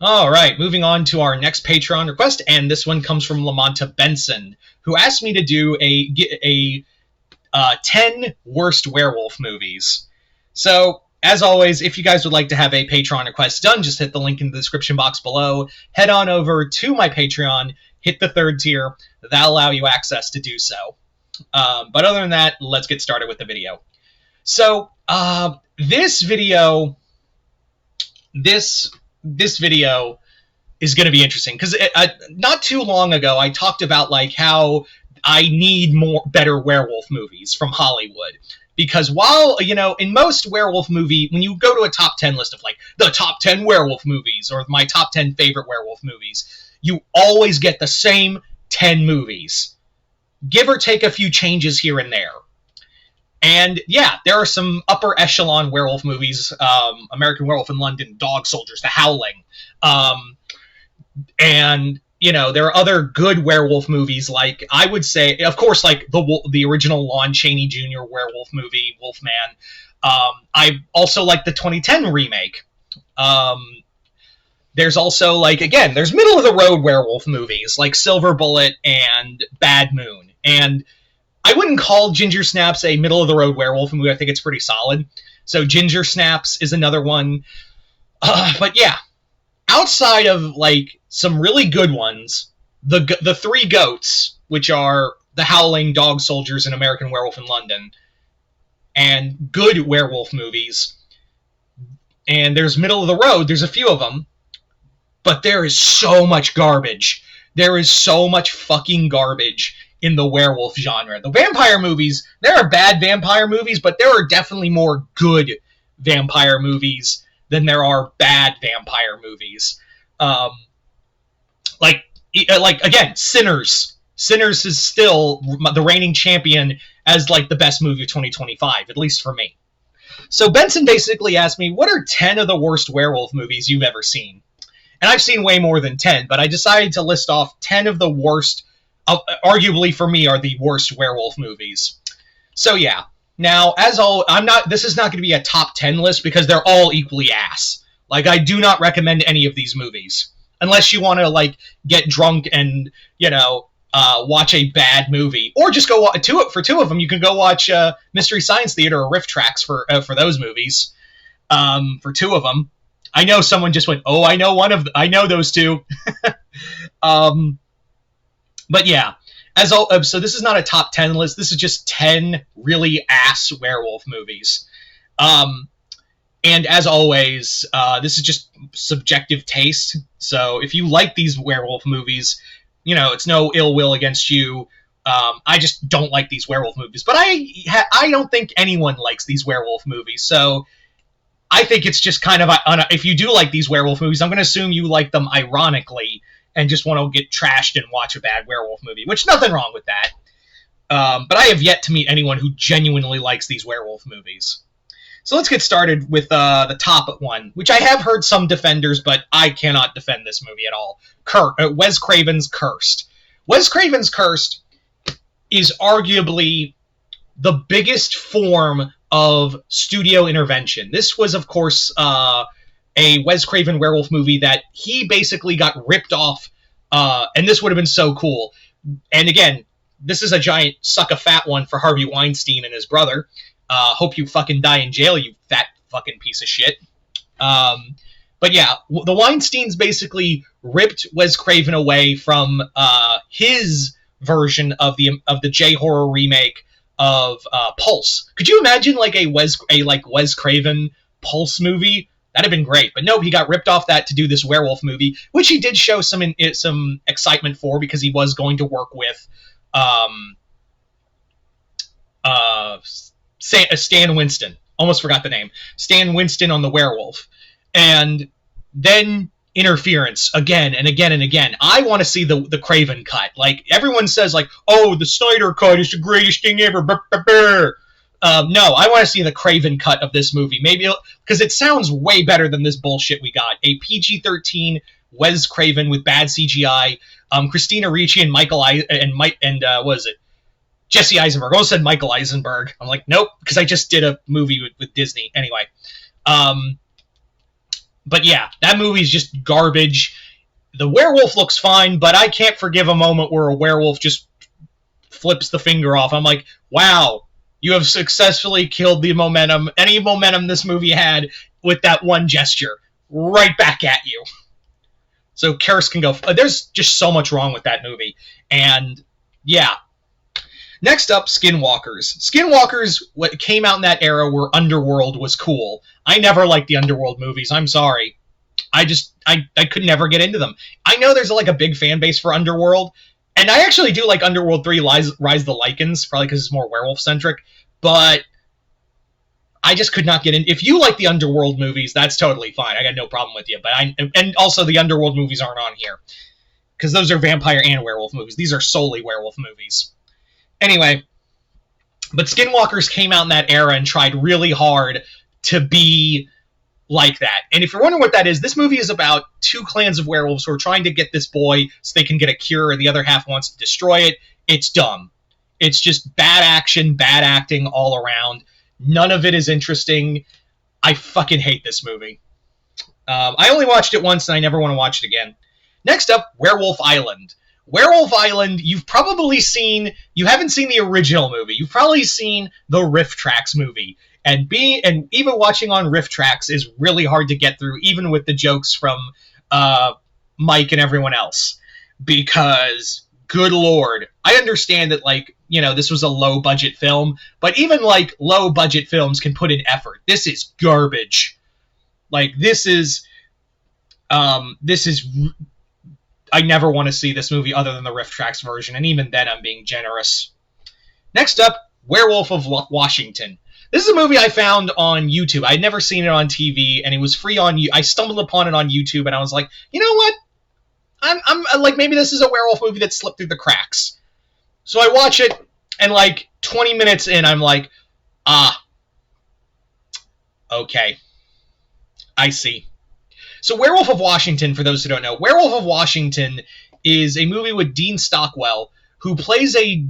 All right, moving on to our next Patreon request, and this one comes from Lamonta Benson, who asked me to do a 10 worst werewolf movies. So, as always, if you guys would like to have a Patreon request done, just hit the link in the description box below. Head on over to my Patreon, hit the 3rd tier. That'll allow you access to do so. But other than that, let's get started with the video. So, this video is going to be interesting because not too long ago I talked about like how I need better werewolf movies from Hollywood, because while in most werewolf movie, when you go to a top 10 list of like the top 10 werewolf movies or my top 10 favorite werewolf movies, you always get the same 10 movies, give or take a few changes here and there. And yeah, there are some upper echelon werewolf movies, American Werewolf in London, Dog Soldiers, The Howling, and there are other good werewolf movies, like I would say, of course, like the original Lon Chaney Jr. werewolf movie, Wolfman. I also like the 2010 remake. There's also there's middle of the road werewolf movies like Silver Bullet and Bad Moon, and I wouldn't call Ginger Snaps a middle-of-the-road werewolf movie. I think it's pretty solid. So Ginger Snaps is another one. But yeah, outside of, some really good ones, the 3 GOATs, which are The Howling, Dog Soldiers, and American Werewolf in London, and good werewolf movies, and there's middle-of-the-road, there's a few of them, but there is so much garbage. There is so much fucking garbage in the werewolf genre. The vampire movies, there are bad vampire movies, but there are definitely more good vampire movies than there are bad vampire movies. Again, Sinners. Sinners is still the reigning champion as the best movie of 2025, at least for me. So Benson basically asked me, what are 10 of the worst werewolf movies you've ever seen? And I've seen way more than 10, but I decided to list off 10 of the worst, arguably for me, are the worst werewolf movies. So yeah. Now, this is not going to be a top 10 list because they're all equally ass. I do not recommend any of these movies. Unless you want to, get drunk and, watch a bad movie. Or just go for 2 of them, you can go watch Mystery Science Theater or Riff Tracks for those movies. For 2 of them. I know someone just went, oh, I know those 2. But yeah, so this is not a top 10 list. This is just 10 really ass werewolf movies. And as always, this is just subjective taste. So if you like these werewolf movies, it's no ill will against you. I just don't like these werewolf movies. But I don't think anyone likes these werewolf movies. So I think it's just kind of, if you do like these werewolf movies, I'm going to assume you like them ironically and just want to get trashed and watch a bad werewolf movie, which nothing wrong with that. But I have yet to meet anyone who genuinely likes these werewolf movies. So let's get started with the top one, which I have heard some defenders, but I cannot defend this movie at all. Wes Craven's Cursed. Wes Craven's Cursed is arguably the biggest form of studio intervention. This was, of course, a Wes Craven werewolf movie that he basically got ripped off, and this would have been so cool. And again, this is a giant suck-a-fat one for Harvey Weinstein and his brother. Hope you fucking die in jail, you fat fucking piece of shit. But yeah, the Weinsteins basically ripped Wes Craven away from his version of the J-horror remake of Pulse. Could you imagine a Wes Craven Pulse movie? That'd have been great. But no, he got ripped off that to do this werewolf movie, which he did show some excitement for because he was going to work with Stan Winston. Almost forgot the name. Stan Winston on the werewolf. And then interference again and again and again. I want to see the Craven cut. Everyone says oh, the Snyder cut is the greatest thing ever. Brr, brr, brr. No, I want to see the Craven cut of this movie. Maybe because it sounds way better than this bullshit we got. A PG-13 Wes Craven with bad CGI. Christina Ricci and what is it? Jesse Eisenberg. I almost said Michael Eisenberg. I'm like, nope, because I just did a movie with Disney. Anyway. But yeah, that movie's just garbage. The werewolf looks fine, but I can't forgive a moment where a werewolf just flips the finger off. I'm like, wow, you have successfully killed the momentum, any momentum this movie had with that one gesture. Right back at you. So Karis can go. There's just so much wrong with that movie. And yeah. Next up, Skinwalkers. Skinwalkers what came out in that era where Underworld was cool. I never liked the Underworld movies. I'm sorry. I could never get into them. I know there's like a big fan base for Underworld, and I actually do like Underworld 3 Rise of the Lycans, probably because it's more werewolf-centric, but I just could not get in. If you like the Underworld movies, that's totally fine. I got no problem with you. But and also the Underworld movies aren't on here, because those are vampire and werewolf movies. These are solely werewolf movies. Anyway, but Skinwalkers came out in that era and tried really hard to be like that. And if you're wondering what that is, this movie is about two clans of werewolves who are trying to get this boy so they can get a cure, and the other half wants to destroy it. It's dumb. It's just bad action, bad acting all around. None of it is interesting. I fucking hate this movie. I only watched it once, and I never want to watch it again. Next up, Werewolf Island. Werewolf Island, you've probably seen... You haven't seen the original movie. You've probably seen the Riff Tracks movie. And even watching on Riff Tracks is really hard to get through, even with the jokes from Mike and everyone else. Because, good lord, I understand that, like, you know, this was a low-budget film, but even, like, low-budget films can put in effort. This is garbage. Like, this is... I never want to see this movie other than the Riff Tracks version, and even then I'm being generous. Next up, Werewolf of Washington. This is a movie I found on YouTube. I'd never seen it on TV, and it was free on... I stumbled upon it on YouTube, and I was like, you know what? I'm like, maybe this is a werewolf movie that slipped through the cracks. So I watch it, and like 20 minutes in, I'm like, okay. I see. So Werewolf of Washington, for those who don't know, Werewolf of Washington is a movie with Dean Stockwell, who plays a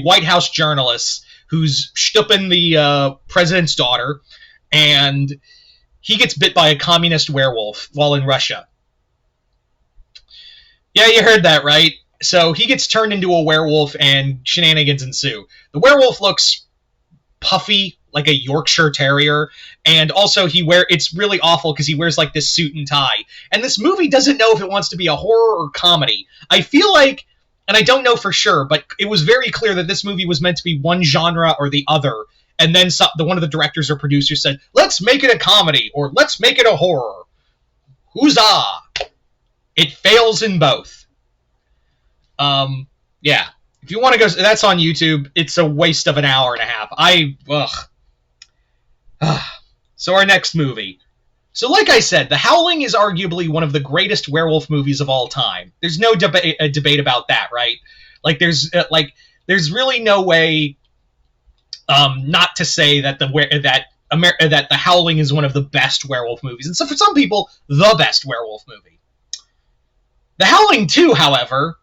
White House journalist who's stupping the president's daughter, and he gets bit by a communist werewolf while in Russia. Yeah, you heard that right. So he gets turned into a werewolf, and shenanigans ensue. The werewolf looks puffy, like a Yorkshire Terrier, and also it's really awful because he wears like this suit and tie. And this movie doesn't know if it wants to be a horror or comedy. I feel like, and I don't know for sure, but it was very clear that this movie was meant to be one genre or the other, and then one of the directors or producers said, let's make it a comedy, or let's make it a horror. Huzzah! It fails in both. Yeah. If you want to go, that's on YouTube. It's a waste of an hour and a half. So our next movie. So like I said, The Howling is arguably one of the greatest werewolf movies of all time. There's no debate about that, right? Like there's really no way not to say that that The Howling is one of the best werewolf movies. And so for some people, the best werewolf movie. The Howling 2, however,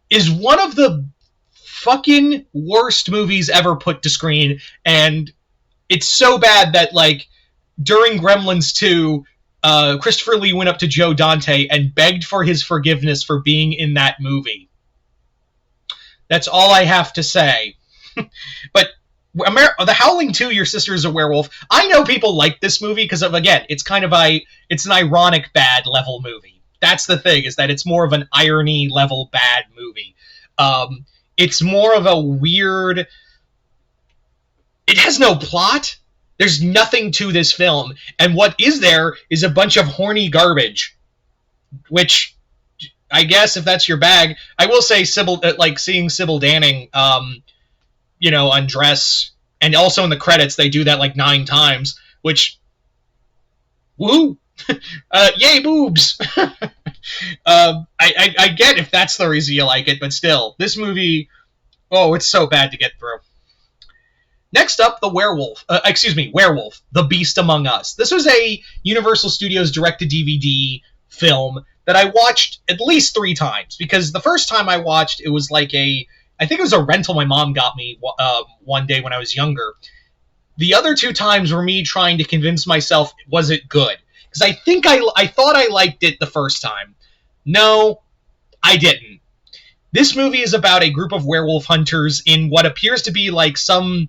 is one of the fucking worst movies ever put to screen, and it's so bad that, like, during Gremlins 2, Christopher Lee went up to Joe Dante and begged for his forgiveness for being in that movie. That's all I have to say. But The Howling 2, Your Sister is a Werewolf, I know people like this movie because of, again, it's kind of it's an ironic bad level movie. That's the thing, is that it's more of an irony level bad movie. It's more of a weird... It has no plot. There's nothing to this film. And what is there is a bunch of horny garbage. Which, I guess, if that's your bag... I will say, seeing Sybil Danning, undress... And also in the credits, they do that, 9 times. Which... Woo! Yay, boobs! I get if that's the reason you like it, but still, this movie, it's so bad to get through. Next up, Werewolf, The Beast Among Us. This was a Universal Studios direct-to-DVD film that I watched at least 3 times, because the first time I watched, it was I think it was a rental my mom got me one day when I was younger. The other two times were me trying to convince myself, was it good? Because I thought I liked it the first time. No, I didn't. This movie is about a group of werewolf hunters in what appears to be like some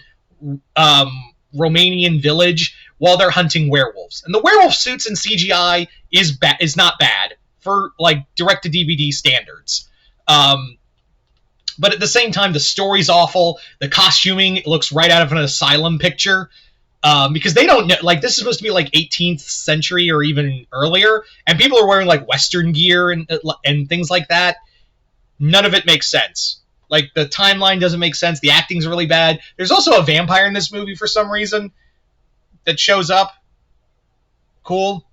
Romanian village while they're hunting werewolves. And the werewolf suits and CGI is not bad for like direct-to-DVD standards. But at the same time, the story's awful. The costuming looks right out of an asylum picture. Because they don't know, like, this is supposed to be like 18th century or even earlier, and people are wearing like Western gear and things like that. None of it makes sense. Like, the timeline doesn't make sense. The acting's really bad. There's also a vampire in this movie for some reason that shows up. Cool.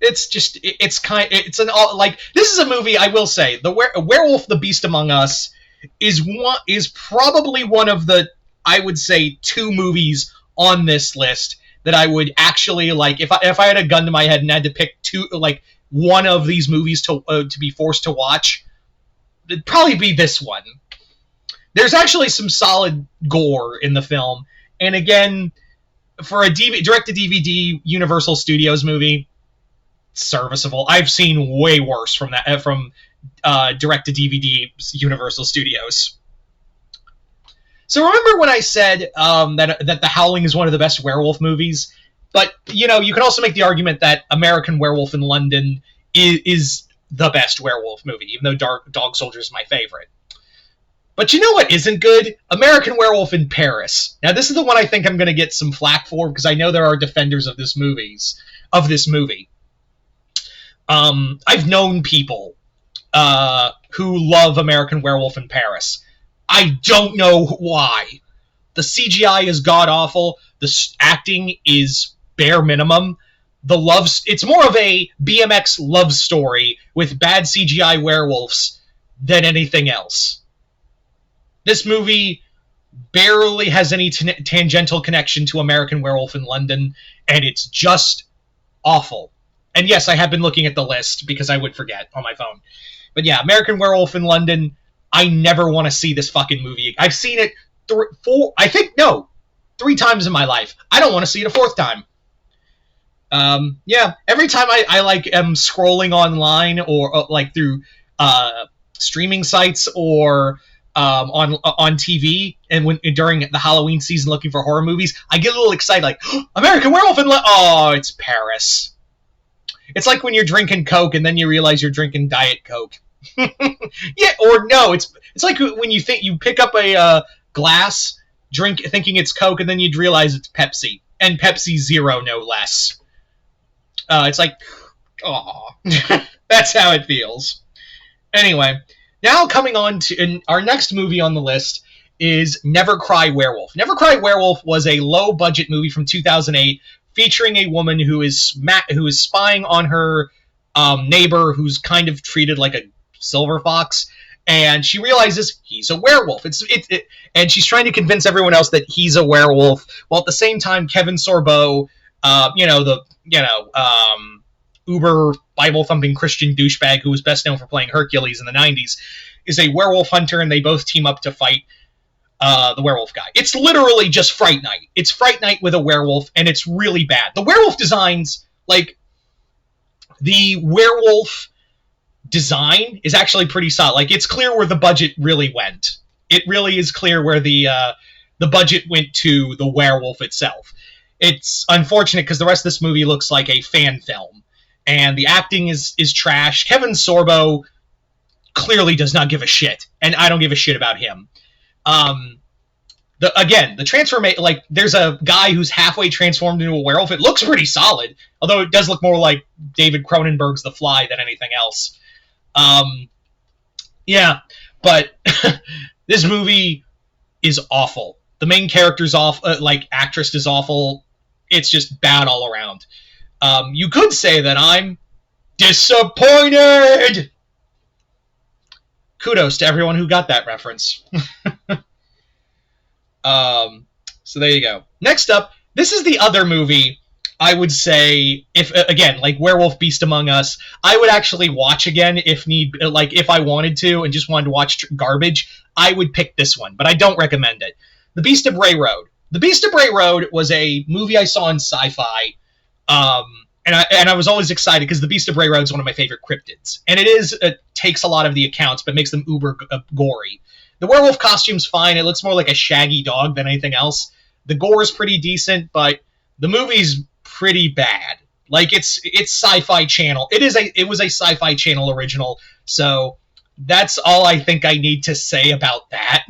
It's just, it's this is a movie, I will say, Werewolf the Beast Among Us is probably one of the, I would say, 2 movies on this list that I would actually, like, if I had a gun to my head and had to pick one of these movies to be forced to watch, it'd probably be this one. There's actually some solid gore in the film, and again, for a direct-to-DVD Universal Studios movie, serviceable. I've seen way worse from direct-to-DVD Universal Studios. So remember when I said that The Howling is one of the best werewolf movies? But, you can also make the argument that American Werewolf in London is the best werewolf movie, even though Dog Soldier is my favorite. But you know what isn't good? American Werewolf in Paris. Now, this is the one I think I'm going to get some flack for, because I know there are defenders of this movie. I've known people who love American Werewolf in Paris. I don't know why. The CGI is god-awful. The acting is bare minimum. It's more of a BMX love story with bad CGI werewolves than anything else. This movie barely has any tangential connection to American Werewolf in London, and it's just awful. And yes, I have been looking at the list because I would forget on my phone. But yeah, American Werewolf in London, I never want to see this fucking movie. I've seen it 3 times in my life. I don't want to see it a 4th time. Yeah, every time I am scrolling online or like through streaming sites or on TV, and during the Halloween season looking for horror movies, I get a little excited, like, American Werewolf in oh, it's Paris. It's like when you're drinking Coke and then you realize you're drinking Diet Coke. Yeah, or no, it's like when you think you pick up a glass, drink thinking it's Coke, and then you'd realize it's Pepsi, and Pepsi Zero, no less. It's like, aw. That's how it feels. Anyway, now coming on to our next movie on the list is Never Cry Werewolf. Never Cry Werewolf was a low-budget movie from 2008 featuring a woman who is spying on her neighbor who's kind of treated like a silver fox, and she realizes he's a werewolf. And she's trying to convince everyone else that he's a werewolf, while at the same time Kevin Sorbo, uber Bible-thumping Christian douchebag who was best known for playing Hercules in the 90s, is a werewolf hunter, and they both team up to fight the werewolf guy. It's literally just Fright Night. It's Fright Night with a werewolf, and it's really bad. The werewolf designs, like, the werewolf design is actually pretty solid. Like, it's clear where the budget really went. It really is clear where the budget went to the werewolf itself. It's unfortunate because the rest of this movie looks like a fan film, and the acting is trash. Kevin Sorbo clearly does not give a shit, and I don't give a shit about him. The transformation, like, there's a guy who's halfway transformed into a werewolf. It looks pretty solid, although it does look more like David Cronenberg's The Fly than anything else. Yeah, but this movie is awful. The main character's actress is awful. It's just bad all around. You could say that I'm disappointed! Kudos to everyone who got that reference. So there you go. Next up, this is the other movie I would say, if again, like Werewolf Beast Among Us, I would actually watch again if I wanted to and just wanted to watch garbage, I would pick this one, but I don't recommend it. The Beast of Bray Road. The Beast of Bray Road was a movie I saw in sci-fi, and I was always excited because the Beast of Bray Road is one of my favorite cryptids, and it takes a lot of the accounts but makes them uber gory. The werewolf costume's fine; it looks more like a shaggy dog than anything else. The gore is pretty decent, but the movie's pretty bad. Like it's Sci-Fi Channel. It was a Sci-Fi Channel original, so that's all I think I need to say about that.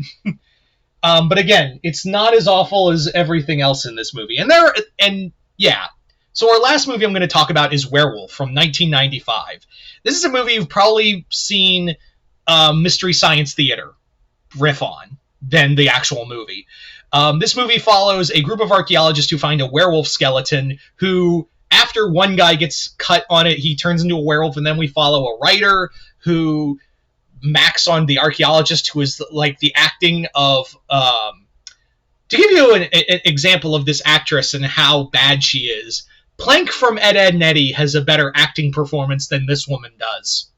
But again, it's not as awful as everything else in this movie. Yeah. So our last movie I'm going to talk about is Werewolf from 1995. This is a movie you've probably seen Mystery Science Theater riff on than the actual movie. This movie follows a group of archaeologists who find a werewolf skeleton who, after one guy gets cut on it, he turns into a werewolf, and then we follow a writer who Max on the archaeologist, who is like the acting of to give you an example of this actress and how bad she is, Plank from Ed, Edd n Eddy has a better acting performance than this woman does.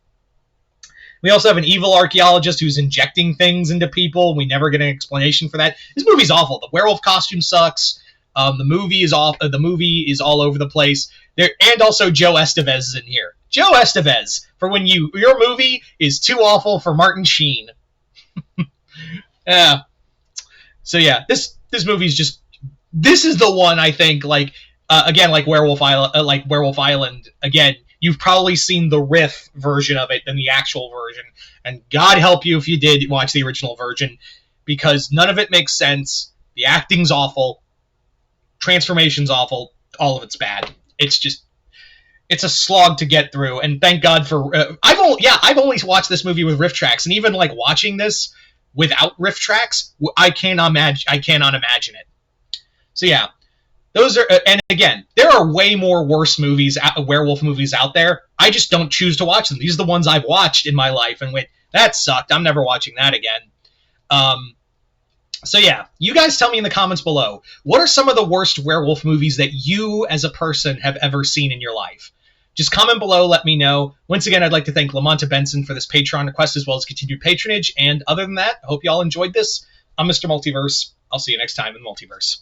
We also have an evil archaeologist who's injecting things into people, and we never get an explanation for that. This movie's awful. The werewolf costume sucks. The movie is all over the place. And also Joe Estevez is in here. Joe Estevez, for when your movie is too awful for Martin Sheen. Yeah. So yeah, this movie's just, this is the one I think, like again, like Werewolf Island. Again, you've probably seen the riff version of it than the actual version, and God help you if you did watch the original version, because none of it makes sense. The acting's awful, transformation's awful, all of it's bad. It's a slog to get through, and thank God for I've only watched this movie with riff tracks, and even like watching this without riff tracks, I cannot imagine it. So yeah, those are, and again, there are way more worse werewolf movies out there. I just don't choose to watch them. These are the ones I've watched in my life and went, that sucked, I'm never watching that again. So yeah, you guys tell me in the comments below, what are some of the worst werewolf movies that you as a person have ever seen in your life? Just comment below, let me know. Once again, I'd like to thank Lamonta Benson for this Patreon request as well as continued patronage. And other than that, I hope you all enjoyed this. I'm Mr. Multiverse. I'll see you next time in Multiverse.